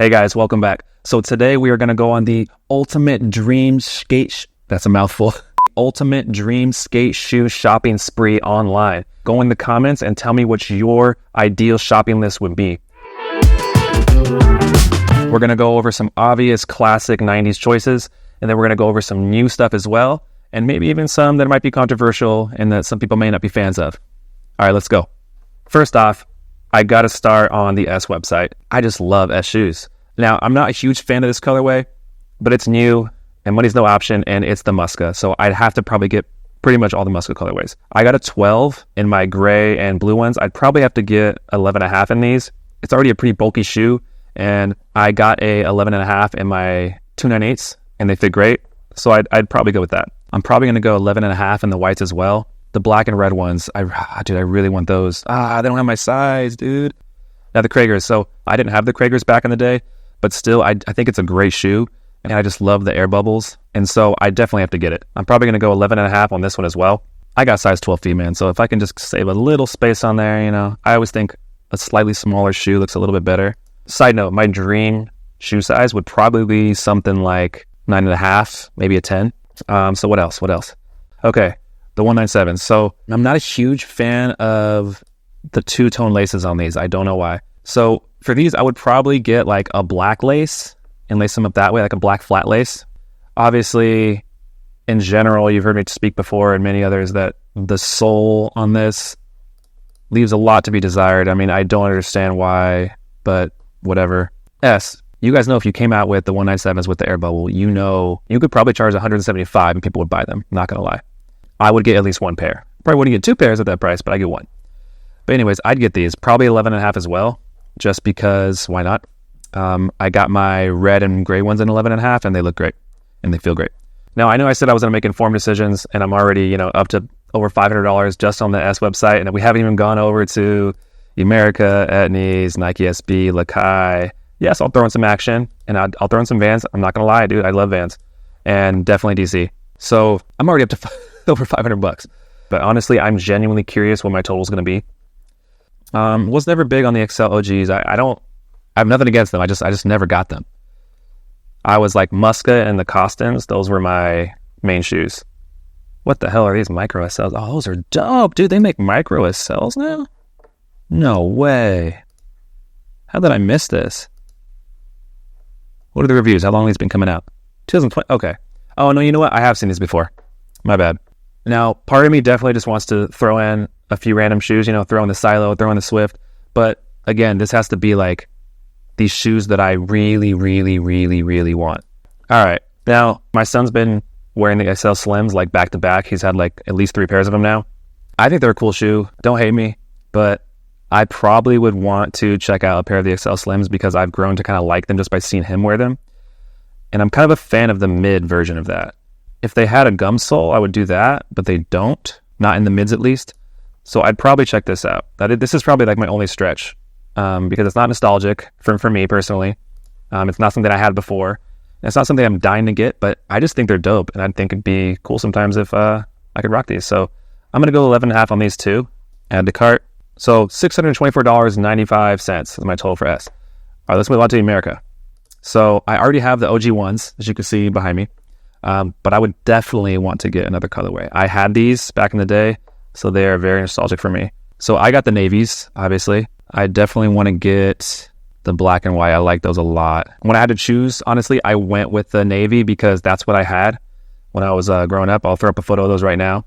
Hey guys, welcome back. So today we are going to go on the ultimate dream that's a mouthful. Ultimate dream skate shoe shopping spree online. Go in the comments and tell me what your ideal shopping list would be. We're going to go over some obvious classic 90s choices, and then we're going to go over some new stuff as well, and maybe even some that might be controversial and that some people may not be fans of. All right, let's go. First off, I got to start on the S website. I just love S shoes. Now, I'm not a huge fan of this colorway, but it's new and money's no option, and it's the Musca. So I'd have to probably get pretty much all the Musca colorways. I got a 12 in my gray and blue ones. I'd probably have to get 11.5 in these. It's already a pretty bulky shoe, and I got a 11.5 in my 298s, and they fit great. So I'd probably go with that. I'm probably going to go 11.5 in the whites as well. The black and red ones, I really want those. They don't have my size, dude. Now the Kragers. So I didn't have the Kragers back in the day, but still, I think it's a great shoe, and I just love the air bubbles, and so I definitely have to get it. I'm probably going to go 11.5 on this one as well. I got size 12 feet, man, so if I can just save a little space on there, I always think a slightly smaller shoe looks a little bit better. Side note, my dream shoe size would probably be something like 9.5, maybe a 10. So what else? Okay. The 197. So I'm not a huge fan of the two-tone laces on these. I don't know why. So for these, I would probably get like a black lace and lace them up that way, like a black flat lace. Obviously, in general, you've heard me speak before and many others that the sole on this leaves a lot to be desired. I mean, I don't understand why, but whatever. S. You guys know if you came out with the 197s with the air bubble, you could probably charge $175 and people would buy them. Not going to lie. I would get at least one pair. Probably wouldn't get two pairs at that price, but I get one. But anyways, I'd get these. Probably 11.5 as well, just because, why not? I got my red and gray ones in 11.5, and they look great, and they feel great. Now, I know I said I was going to make informed decisions, and I'm already, up to over $500 just on the S website, and we haven't even gone over to Emerica, Etnies, Nike SB, Lakai. Yes, I'll throw in some Axion, and I'll throw in some Vans. I'm not going to lie, dude. I love Vans, and definitely DC. So I'm already up to over $500. But honestly, I'm genuinely curious what my total is going to be. Was never big on the XL OGs. I have nothing against them. I just never got them. I was like Musca and the Costins. Those were my main shoes. What the hell are these micro SLs? Oh, those are dope, dude. They make micro SLs now? No way. How did I miss this? What are the reviews? How long have these been coming out? 2020. Okay. Oh, no, you know what? I have seen these before. My bad. Now, part of me definitely just wants to throw in a few random shoes, throw in the Silo, throw in the Swift. But again, this has to be like these shoes that I really, really, really, really want. All right. Now, my son's been wearing the XL Slims like back to back. He's had like at least 3 pairs of them now. I think they're a cool shoe. Don't hate me, but I probably would want to check out a pair of the XL Slims because I've grown to kind of like them just by seeing him wear them. And I'm kind of a fan of the mid version of that. If they had a gum sole, I would do that, but they don't. Not in the mids, at least. So I'd probably check this out. This is probably like my only stretch because it's not nostalgic for me personally. It's not something I had before. It's not something I'm dying to get, but I just think they're dope, and I think it'd be cool sometimes if I could rock these. So I'm going to go 11.5 on these two. Add to cart. So $624.95 is my total for S. All right, let's move on to Emerica. So I already have the OG ones, as you can see behind me. But I would definitely want to get another colorway. I had these back in the day, so they are very nostalgic for me. So I got the navies, obviously. I definitely want to get the black and white. I like those a lot. When I had to choose, honestly, I went with the navy because that's what I had when I was growing up. I'll throw up a photo of those right now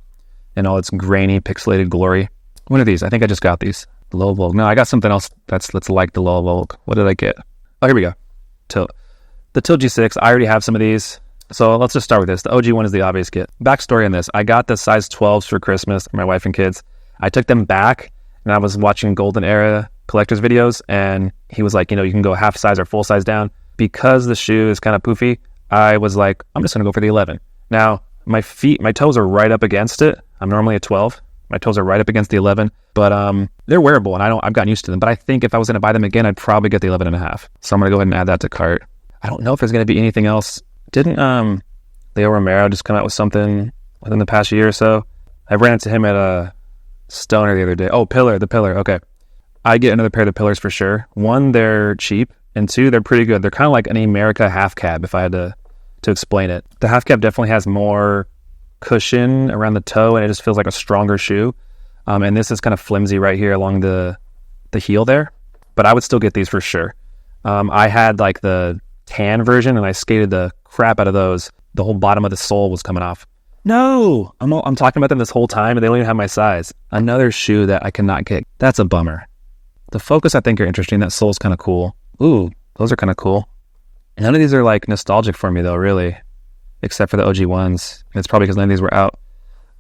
in all its grainy, pixelated glory. What are these? I think I just got these. The low Vogue. No, I got something else that's like the low Vogue. What did I get? Oh, here we go. The Tilt G6. I already have some of these. So let's just start with this. The OG one is the obvious get. Backstory on this. I got the size 12s for Christmas for my wife and kids. I took them back and I was watching Golden Era collectors videos and he was like, you can go half size or full size down. Because the shoe is kind of poofy, I was like, I'm just going to go for the 11. Now, my toes are right up against it. I'm normally a 12. My toes are right up against the 11, but they're wearable and I've gotten used to them. But I think if I was going to buy them again, I'd probably get the 11.5. So I'm going to go ahead and add that to cart. I don't know if there's going to be anything else. Didn't Leo Romero just come out with something within the past year or so? I ran into him at a Stoner the other day. Oh, the Pillar. Okay. I get another pair of the Pillars for sure. One, they're cheap. And two, they're pretty good. They're kind of like an Emerica half cab, if I had to explain it. The half cab definitely has more cushion around the toe, and it just feels like a stronger shoe. And this is kind of flimsy right here along the heel there. But I would still get these for sure. I had like the tan version, and I skated the crap out of those. The whole bottom of the sole was coming off. No! I'm talking about them this whole time, and they don't even have my size. Another shoe that I cannot get. That's a bummer. The Focus, I think, are interesting. That sole's kind of cool. Ooh, those are kind of cool. None of these are like nostalgic for me though, really, except for the OG ones. And it's probably because none of these were out.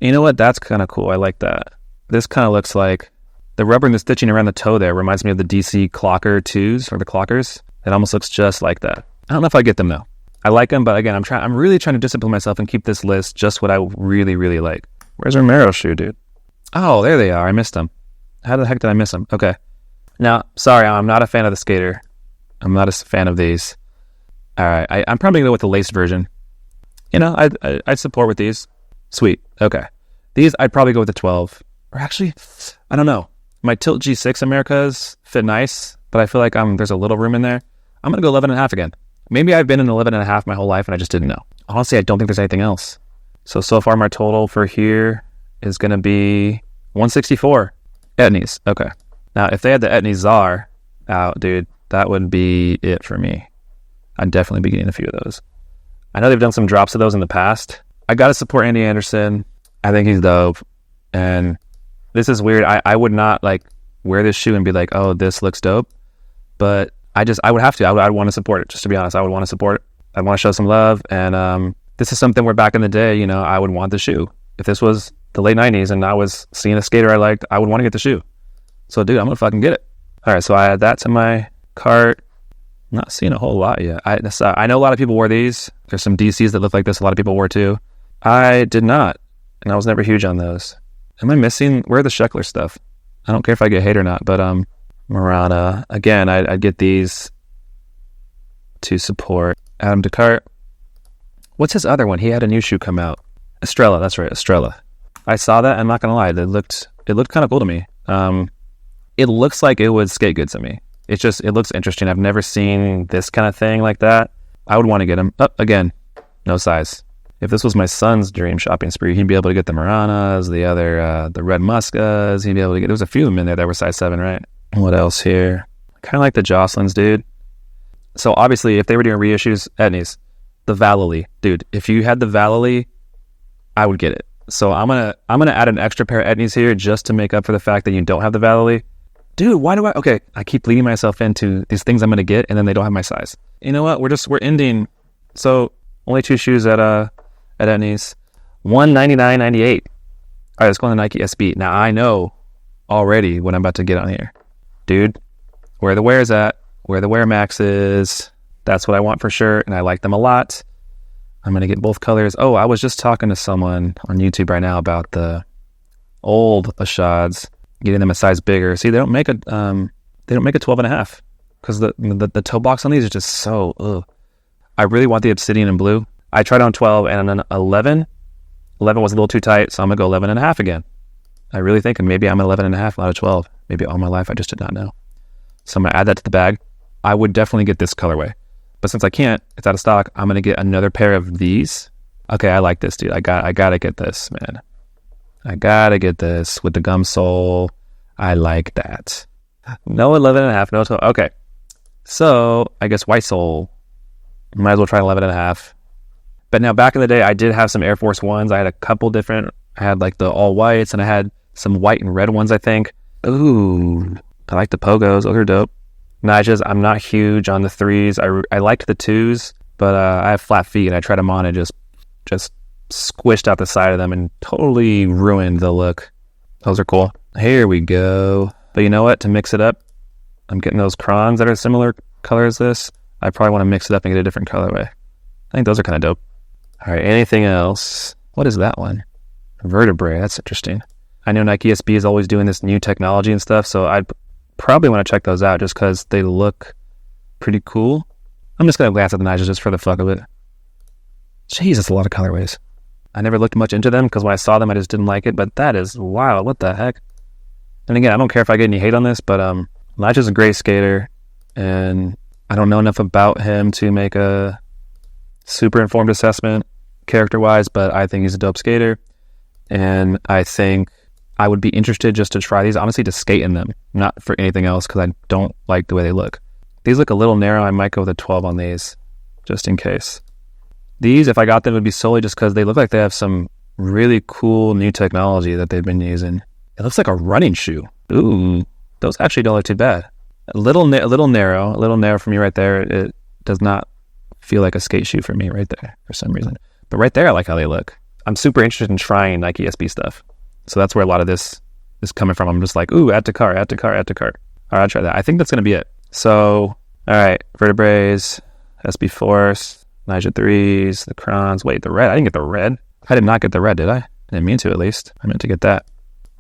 You know what? That's kind of cool. I like that. This kind of looks like the rubber and the stitching around the toe there reminds me of the DC Clocker 2s or the Clockers. It almost looks just like that. I don't know if I get them though. I like them, but again, I'm really trying to discipline myself and keep this list just what I really, really like. Where's our Mero shoe, dude? Oh, there they are. I missed them. How the heck did I miss them? Okay. Now, sorry, I'm not a fan of the Skater. I'm not a fan of these. All right, I'm probably going to go with the laced version. You know, I'd support with these. Sweet. Okay. These, I'd probably go with the 12. Or actually, I don't know. My Tilt G6 Americas fit nice, but I feel like there's a little room in there. I'm going to go 11.5 again. Maybe I've been in 11.5 my whole life and I just didn't know. Honestly, I don't think there's anything else. So far my total for here is going to be 164. Etnies. Okay. Now, if they had the Etnies Czar out, dude, that would be it for me. I'd definitely be getting a few of those. I know they've done some drops of those in the past. I got to support Andy Anderson. I think he's dope. And this is weird. I would not like wear this shoe and be like, oh, this looks dope. But I would have to. I would want to support it, just to be honest. I would want to support it. I want to show some love. And this is something where back in the day, you know, I would want the shoe. If this was the late 90s and I was seeing a skater I liked, I would want to get the shoe. So, dude, I'm going to fucking get it. All right, so I add that to my cart. I'm not seeing a whole lot yet. I know a lot of people wore these. There's some DCs that look like this. A lot of people wore too. I did not, and I was never huge on those. Am I missing? Where are the Sheckler stuff? I don't care if I get hate or not, but Murata. Again, I'd get these to support. Add them to cart. What's his other one? He had a new shoe come out. Estrella, that's right, Estrella. I saw that, I'm not going to lie. It looked kind of cool to me. It looks like it would skate good to me. It looks interesting. I've never seen this kind of thing like that. I would want to get him. Again, no size. If this was my son's dream shopping spree, he'd be able to get the Muranas, the Red Muscas. He'd be able to get, there was a few of them in there that were size 7, right? What else here? Kind of like the Jocelyn's, dude. So obviously, if they were doing reissues, Etnies, the Vallely, dude. If you had the Vallely, I would get it. So I'm gonna add an extra pair of Etnies here just to make up for the fact that you don't have the Vallely. Dude, why do I keep leading myself into these things I'm gonna get and then they don't have my size. You know what? We're ending. So only 2 shoes at Etnies. $199.98. All right, let's go on the Nike SB. Now I know already what I'm about to get on here. Dude, where the wear's at, where the Wear Max is. That's what I want for sure, and I like them a lot. I'm going to get both colors. Oh, I was just talking to someone on YouTube right now about the old Ashads, getting them a size bigger. See, they don't make a 12.5 because the toe box on these is just so, ugh. I really want the Obsidian in blue. I tried on 12 and then 11. 11 was a little too tight, so I'm going to go 11.5 again. I really think maybe I'm 11.5 out of 12. Maybe all my life I just did not know. So I'm going to add that to the bag. I would definitely get this colorway. But since I can't, it's out of stock, I'm going to get another pair of these. Okay, I like this, dude. I got to get this, man. I got to get this with the gum sole. I like that. No 11.5, no 12. Okay. So, I guess white sole. Might as well try 11.5. But now, back in the day, I did have some Air Force Ones. I had a couple different. I had like the all whites, and I had some white and red ones, I think. Ooh, I like the Pogos. Those are dope. Nijas, I'm not huge on the 3s. I liked the 2s, but I have flat feet, and I tried them on and just squished out the side of them and totally ruined the look. Those are cool. Here we go. But you know what? To mix it up, I'm getting those crons that are similar color as this. I probably want to mix it up and get a different colorway. I think those are kind of dope. All right, anything else? What is that one? Vertebrae, that's interesting. I know Nike SB is always doing this new technology and stuff, so I'd probably want to check those out just because they look pretty cool. I'm just going to glance at the Nijas just for the fuck of it. Jeez, that's a lot of colorways. I never looked much into them because when I saw them, I just didn't like it, but that is wild. What the heck? And again, I don't care if I get any hate on this, but Nija's a great skater, and I don't know enough about him to make a super informed assessment character-wise, but I think he's a dope skater. And I think I would be interested just to try these, honestly, to skate in them, not for anything else, because I don't like the way they look. These look a little narrow. I might go with a 12 on these, just in case. These, if I got them, would be solely just because they look like they have some really cool new technology that they've been using. It looks like a running shoe. Ooh, those actually don't look too bad. A little narrow for me right there. It does not feel like a skate shoe for me right there for some reason. But right there, I like how they look. I'm super interested in trying Nike SB stuff. So that's where a lot of this is coming from. I'm just like, ooh, add to cart. All right, I'll try that. I think that's going to be it. So, all right, Vertebrae, SB Force, Niger 3s, the Crons. Wait, the red. I didn't get the red. I did not get the red, did I? I didn't mean to, at least. I meant to get that.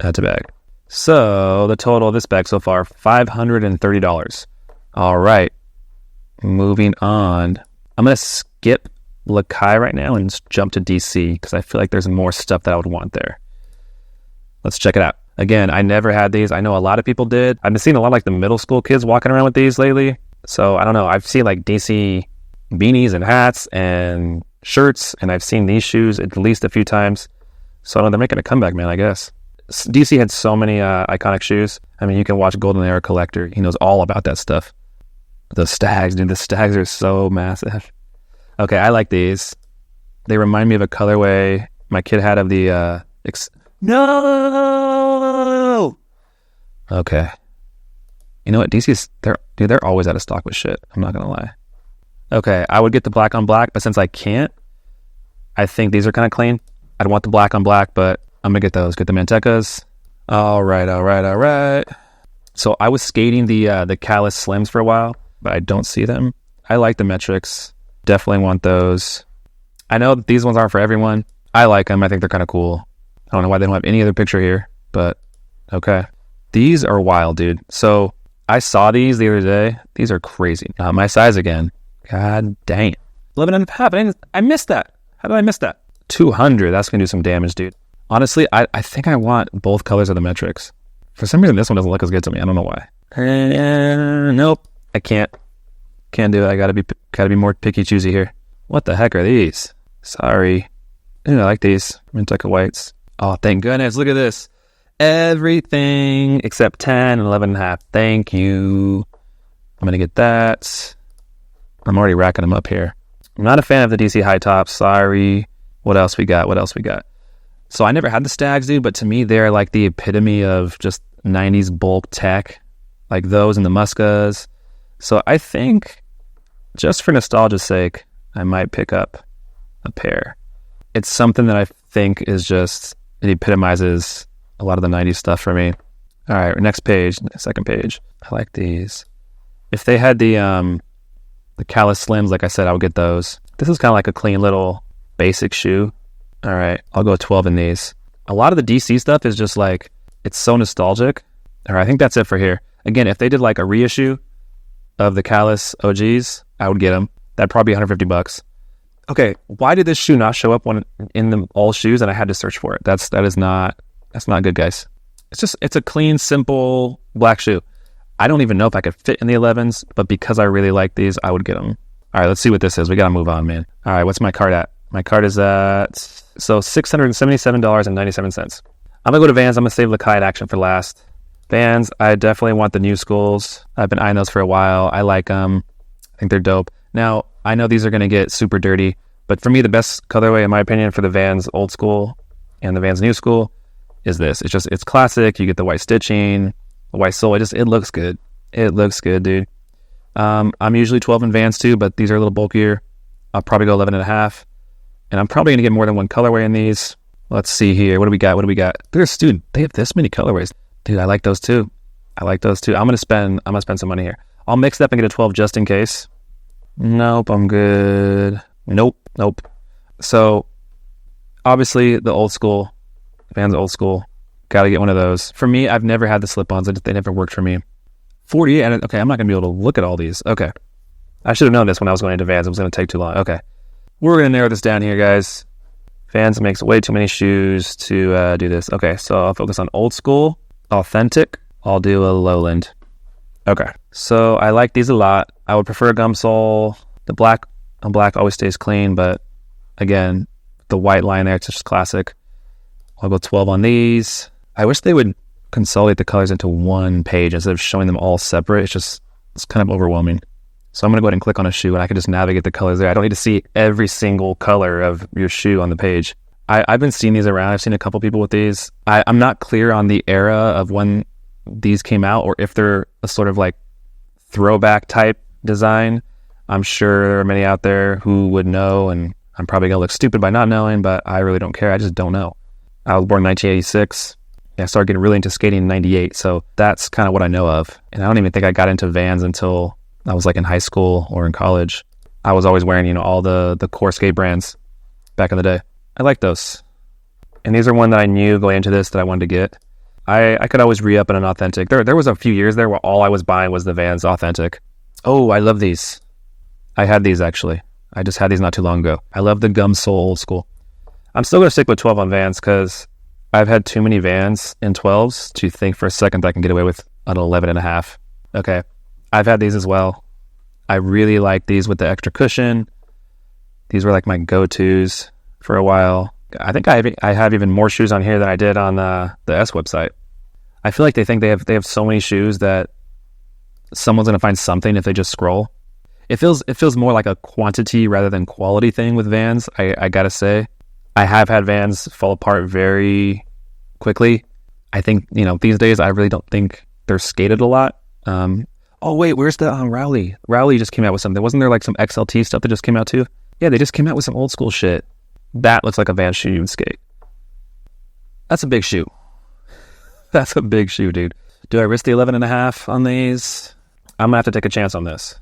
Add to bag. So the total of this bag so far, $530. All right, moving on. I'm going to skip Lakai right now and just jump to DC because I feel like there's more stuff that I would want there. Let's check it out. Again, I never had these. I know a lot of people did. I've been seeing a lot of like the middle school kids walking around with these lately. So I don't know. I've seen like DC beanies and hats and shirts, and I've seen these shoes at least a few times. So I don't know, they're making a comeback, man, I guess. DC had so many iconic shoes. I mean, you can watch Golden Era Collector. He knows all about that stuff. The Stags, dude. The Stags are so massive. Okay, I like these. They remind me of a colorway my kid had of the... No! Okay. You know what? DC's... They're always out of stock with shit. I'm not going to lie. Okay, I would get the black on black, but since I can't, I think these are kind of clean. I'd want the black on black, but I'm going to get those. Get the Mantecas. All right. So I was skating the Callus Slims for a while, but I don't see them. I like the metrics. Definitely want those. I know that these ones aren't for everyone. I like them. I think they're kind of cool. I don't know why they don't have any other picture here, but okay. These are wild, dude. So I saw these the other day. These are crazy. My size again. God dang. 11.5. I missed that. How did I miss that? 200. That's going to do some damage, dude. Honestly, I think I want both colors of the metrics. For some reason, this one doesn't look as good to me. I don't know why. Nope. I can't do it. I gotta be more picky choosy here. What the heck are these? Sorry. I like these Manteca whites. Oh, thank goodness. Look at this. Everything except 10 and 11.5. Thank you. I'm gonna get that. I'm already racking them up here. I'm not a fan of the DC high tops. Sorry. What else we got? So I never had the Stags, dude, but to me, they're like the epitome of just 90s bulk tech. Like those and the Muscas. So I think, just for nostalgia's sake, I might pick up a pair. It's something that I think is just, it epitomizes a lot of the 90s stuff for me. All right, next page, second page. I like these. If they had the Callus Slims, like I said, I would get those. This is kind of like a clean little basic shoe. All right, I'll go 12 in these. A lot of the DC stuff is just like, it's so nostalgic. All right, I think that's it for here. Again, if they did like a reissue of the Callus OGs, I would get them. That'd probably be $150. Okay, why did this shoe not show up when in the all shoes and I had to search for it? That's not good, guys. It's a clean, simple black shoe. I don't even know if I could fit in the 11s, but because I really like these, I would get them. All right, let's see what this is. We got to move on, man. All right, what's my cart at? My cart is at, $677.97. I'm going to go to Vans. I'm going to save Lakai and Axion for last. Vans, I definitely want the new schools. I've been eyeing those for a while. I like them. I think they're dope. Now, I know these are going to get super dirty, but for me, the best colorway, in my opinion, for the Vans old school and the Vans new school is this. It's classic. You get the white stitching, the white sole. It looks good. It looks good, dude. I'm usually 12 in Vans too, but these are a little bulkier. I'll probably go 11.5. And I'm probably going to get more than one colorway in these. Let's see here. What do we got? Dude, they have this many colorways. Dude, I like those too. I'm gonna spend some money here. I'll mix it up and get a 12 just in case. Nope, I'm good. Nope. So obviously the old school, Vans old school, gotta get one of those. For me, I've never had the slip-ons. They never worked for me. 48. Okay, I'm not gonna be able to look at all these. Okay, I should have known this when I was going into Vans. It was gonna take too long. Okay, we're gonna narrow this down here, guys. Vans makes way too many shoes to do this. Okay, so I'll focus on old school. Authentic, I'll do a Lowland. Okay. So I like these a lot. I would prefer a gum sole. The black on black always stays clean, but again, the white line there, it's just classic. I'll go 12 on these. I wish they would consolidate the colors into one page instead of showing them all separate. It's kind of overwhelming. So I'm going to go ahead and click on a shoe and I can just navigate the colors there. I don't need to see every single color of your shoe on the page. I've been seeing these around. I've seen a couple people with these. I'm not clear on the era of when these came out or if they're a sort of like throwback type design. I'm sure there are many out there who would know, and I'm probably going to look stupid by not knowing, but I really don't care. I just don't know. I was born in 1986. I started getting really into skating in 98, so that's kind of what I know of. And I don't even think I got into Vans until I was like in high school or in college. I was always wearing, all the core skate brands back in the day. I like those. And these are one that I knew going into this that I wanted to get. I could always re-up in an authentic. There was a few years there where all I was buying was the Vans authentic. Oh, I love these. I had these actually. I just had these not too long ago. I love the gum sole old school. I'm still going to stick with 12 on Vans because I've had too many Vans in 12s to think for a second that I can get away with an 11.5. Okay. I've had these as well. I really like these with the extra cushion. These were like my go-tos for a while. I think I have even more shoes on here than I did on the S website. I feel like they think they have so many shoes that someone's going to find something if they just scroll. It feels more like a quantity rather than quality thing with Vans. I gotta say, I have had Vans fall apart very quickly. I think these days I really don't think they're skated a lot. Oh wait, where's the Rowley? Rowley just came out with something. Wasn't there like some XLT stuff that just came out too? Yeah, they just came out with some old school shit. That looks like a Vans shoe you would skate. That's a big shoe. That's a big shoe, dude. Do I risk the 11.5 on these? I'm gonna have to take a chance on this.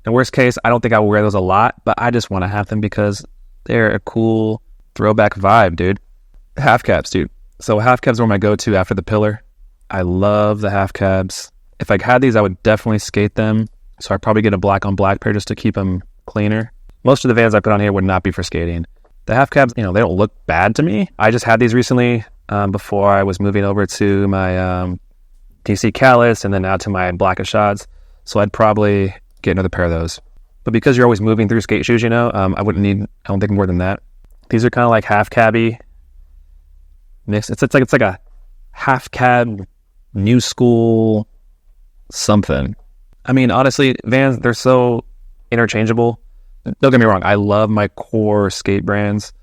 In worst case, I don't think I will wear those a lot, but I just want to have them because they're a cool throwback vibe, dude. Half cabs, dude. So half cabs were my go-to after the pillar. I love the half cabs. If I had these, I would definitely skate them. So I'd probably get a black on black pair just to keep them cleaner. Most of the Vans I put on here would not be for skating. The half cabs, they don't look bad to me. I just had these recently before I was moving over to my DC Callus and then now to my Black Ashads. So I'd probably get another pair of those. But because you're always moving through skate shoes, I don't think more than that. These are kind of like half cabby mix. It's like a half cab new school something. I mean, honestly, Vans, they're so interchangeable. Don't get me wrong, I love my core skate brands.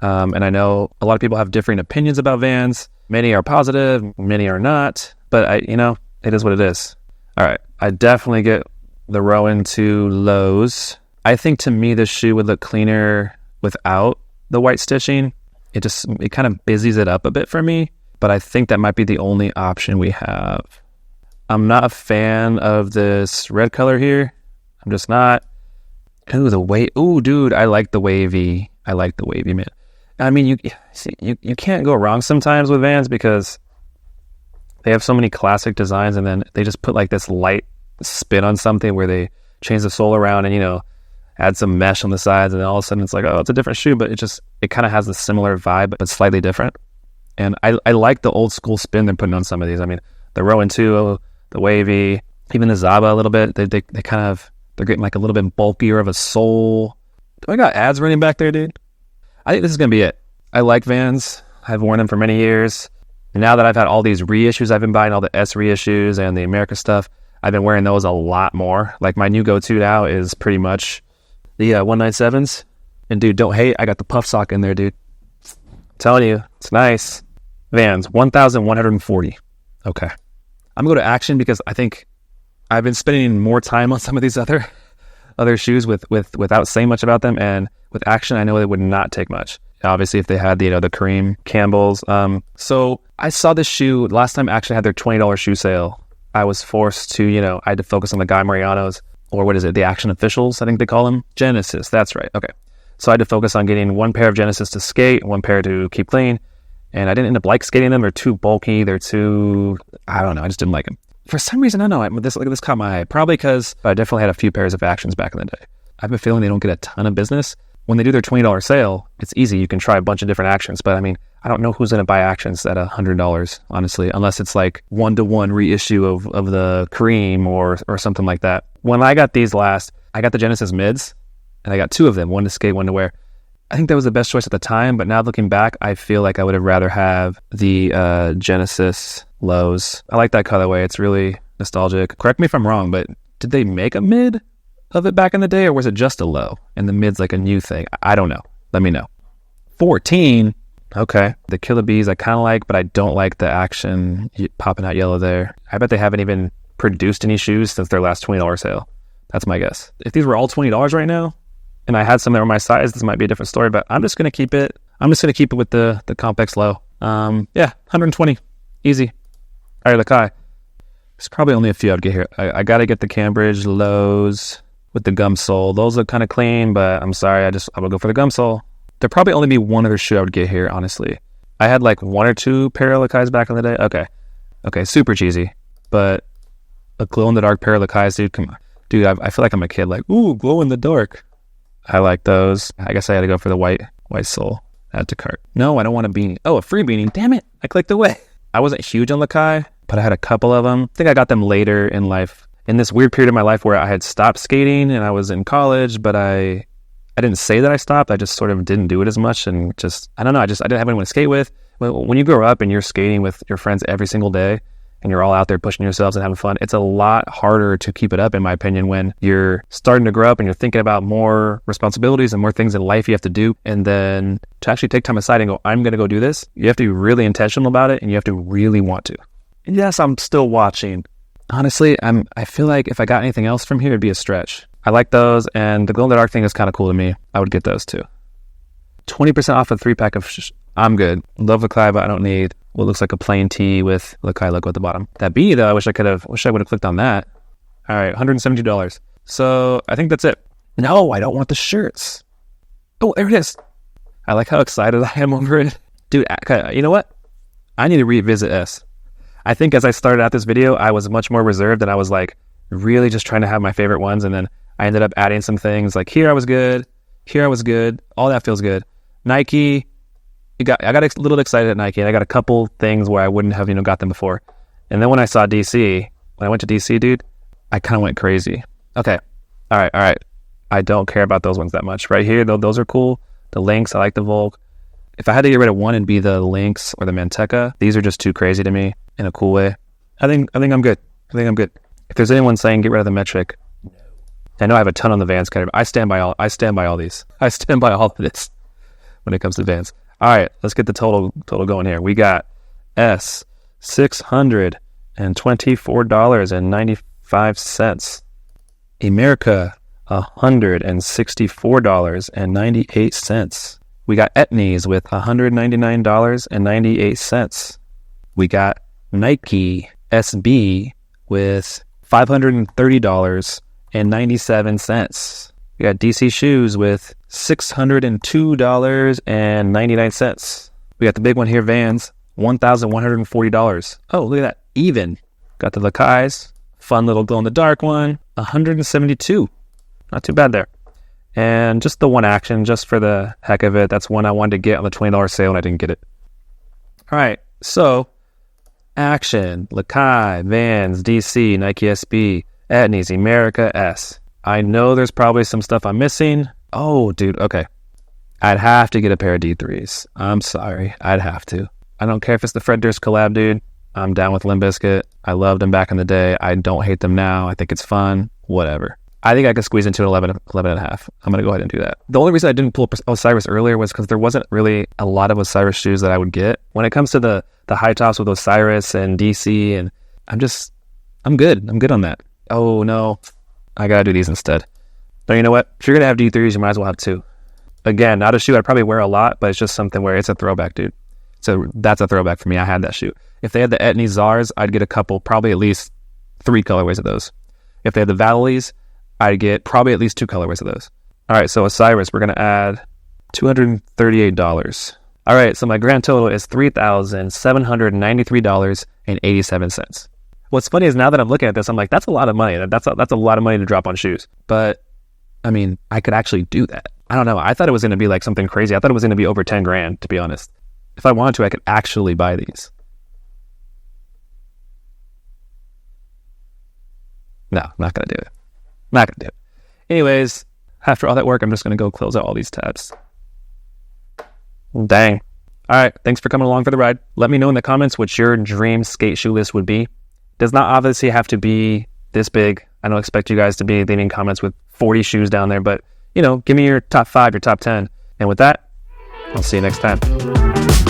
And I know a lot of people have differing opinions about Vans. Many are positive, many are not. But it is what it is. All right, I definitely get the Rowan 2 lows. I think to me this shoe would look cleaner without the white stitching. It kind of busies it up a bit for me, but I think that might be the only option we have. I'm not a fan of this red color here. I'm just not. Ooh, dude, I like the wavy. Man. I mean, you can't go wrong sometimes with Vans because they have so many classic designs and then they just put like this light spin on something where they change the sole around and add some mesh on the sides, and then all of a sudden it's like, oh, it's a different shoe, but it kind of has a similar vibe but slightly different. And I like the old school spin they're putting on some of these. I mean, the Rowan 2, the wavy, even the Zaba a little bit. They kind of, they're getting like a little bit bulkier of a sole. Do I got ads running back there, dude? I think this is gonna be it. I like Vans. I've worn them for many years. And now that I've had all these reissues, I've been buying all the S reissues and the Emerica stuff. I've been wearing those a lot more. Like my new go-to now is pretty much the 197s. And dude, don't hate, I got the puff sock in there, dude. I'm telling you, it's nice. Vans, 1,140. Okay. I'm gonna go to Axion because I think I've been spending more time on some of these other shoes without saying much about them. And with Axion, I know they would not take much. Obviously, if they had the Kareem Campbells. So I saw this shoe last time Axion had their $20 shoe sale. I was forced to, I had to focus on the Guy Marianos, or what is it? The Axion Officials, I think they call them. Genesis, that's right. Okay. So I had to focus on getting one pair of Genesis to skate, one pair to keep clean. And I didn't end up skating them. They're too bulky. They're too, I don't know. I just didn't like them. For some reason, I don't know. This caught my eye. Probably because I definitely had a few pairs of Actions back in the day. I have a feeling they don't get a ton of business. When they do their $20 sale, it's easy. You can try a bunch of different Actions. But I mean, I don't know who's going to buy Actions at $100, honestly, unless it's like 1-to-1 reissue of the Kareem or something like that. When I got these last, I got the Genesis mids, and I got 2 of them, one to skate, one to wear. I think that was the best choice at the time, but now looking back, I feel like I would have rather have the Genesis lows. I like that colorway. It's really nostalgic. Correct me if I'm wrong, but did they make a mid of it back in the day, or was it just a low and the mid's like a new thing? I don't know. Let me know. 14. Okay. The Killer Bees I kind of like, but I don't like the Action popping out yellow there. I bet they haven't even produced any shoes since their last $20 sale. That's my guess. If these were all $20 right now, and I had some that were my size, this might be a different story, but I'm just going to keep it. I'm just going to keep it with the Complex low. Yeah, 120. Easy. All right, Lakai. There's probably only a few I'd get here. I got to get the Cambridge lows with the gum sole. Those look kind of clean, but I'm sorry. I would go for the gum sole. There'd probably only be one other shoe I would get here, honestly. I had like 1 or 2 pair of Lakais back in the day. Okay, super cheesy. But a glow-in-the-dark pair of Lakais, dude, come on. Dude, I feel like I'm a kid, like, ooh, glow-in-the-dark. I like those. I guess I had to go for the white sole. Add to cart. No, I don't want a beanie. Oh, a free beanie. Damn it. I clicked away. I wasn't huge on Lakai, but I had a couple of them. I think I got them later in life. In this weird period of my life where I had stopped skating and I was in college, but I didn't say that I stopped. I just sort of didn't do it as much, and just, I don't know. I didn't have anyone to skate with. When you grow up and you're skating with your friends every single day, and you're all out there pushing yourselves and having fun, it's a lot harder to keep it up, in my opinion, when you're starting to grow up and you're thinking about more responsibilities and more things in life you have to do. And then to actually take time aside and go, I'm going to go do this, you have to be really intentional about it, and you have to really want to. And yes, I'm still watching. Honestly, I feel like if I got anything else from here, it'd be a stretch. I like those, and the glow-in-the-dark thing is kind of cool to me. I would get those too. 20% off a 3-pack of I'm good. Love Lakai, but I don't need what looks like a plain tee with Lakai logo at the bottom. That beanie though, I wish I would have clicked on that. All right, $172. So I think that's it. No, I don't want the shirts. Oh, there it is. I like how excited I am over it. Dude, you know what? I need to revisit S. I think as I started out this video, I was much more reserved, and I was like really just trying to have my favorite ones, and then I ended up adding some things like here I was good, all that feels good. Nike, I got a little excited at Nike, and I got a couple things where I wouldn't have got them before. And then when I saw DC, when I went to DC, dude, I kind of went crazy. Okay, all right. I don't care about those ones that much. Right here, though, those are cool. The Lynx, I like the Volk. If I had to get rid of one, it'd be the Lynx or the Manteca. These are just too crazy to me in a cool way. I think I'm good. If there's anyone saying get rid of the Metric, I know I have a ton on the Vans category. I stand by all these. I stand by all of this when it comes to Vans. All right, let's get the total going here. We got S, $624.95. Emerica, $164.98. We got Etnies with $199.98. We got Nike SB with $530.97. We got DC Shoes with $602.99. We got the big one here, Vans, $1,140. Oh, look at that. Even. Got the Lakais. Fun little glow-in-the-dark one. $172. Not too bad there. And just the one Action, just for the heck of it. That's one I wanted to get on the $20 sale, and I didn't get it. All right. So, Action, Lakai, Vans, DC, Nike SB, Etnies, Emerica, S. I know there's probably some stuff I'm missing. Oh, dude, okay. I'd have to get a pair of D3s. I'm sorry. I'd have to. I don't care if it's the Fred Durst collab, dude. I'm down with Limp Bizkit. I loved them back in the day. I don't hate them now. I think it's fun. Whatever. I think I could squeeze into an 11 and a half. I'm going to go ahead and do that. The only reason I didn't pull Osiris earlier was because there wasn't really a lot of Osiris shoes that I would get. When it comes to the high tops with Osiris and DC, and I'm good. I'm good on that. Oh, no. I got to do these instead. No, you know what? If you're going to have D3s, you might as well have 2. Again, not a shoe I'd probably wear a lot, but it's just something where it's a throwback, dude. So that's a throwback for me. I had that shoe. If they had the Etnies Zars, I'd get a couple, probably at least 3 colorways of those. If they had the Valley's, I'd get probably at least 2 colorways of those. All right, so Osiris, we're going to add $238. All right, so my grand total is $3,793.87. What's funny is now that I'm looking at this, I'm like, that's a lot of money. That's a lot of money to drop on shoes. But, I mean, I could actually do that. I don't know. I thought it was going to be like something crazy. I thought it was going to be over 10 grand, to be honest. If I wanted to, I could actually buy these. No, I'm not going to do it. Not going to do it. Anyways, after all that work, I'm just going to go close out all these tabs. Dang. All right. Thanks for coming along for the ride. Let me know in the comments what your dream skate shoe list would be. Does not obviously have to be this big. I don't expect you guys to be leaving comments with 40 shoes down there, but, you know, give me your top 5, your top 10. And with that, I'll see you next time.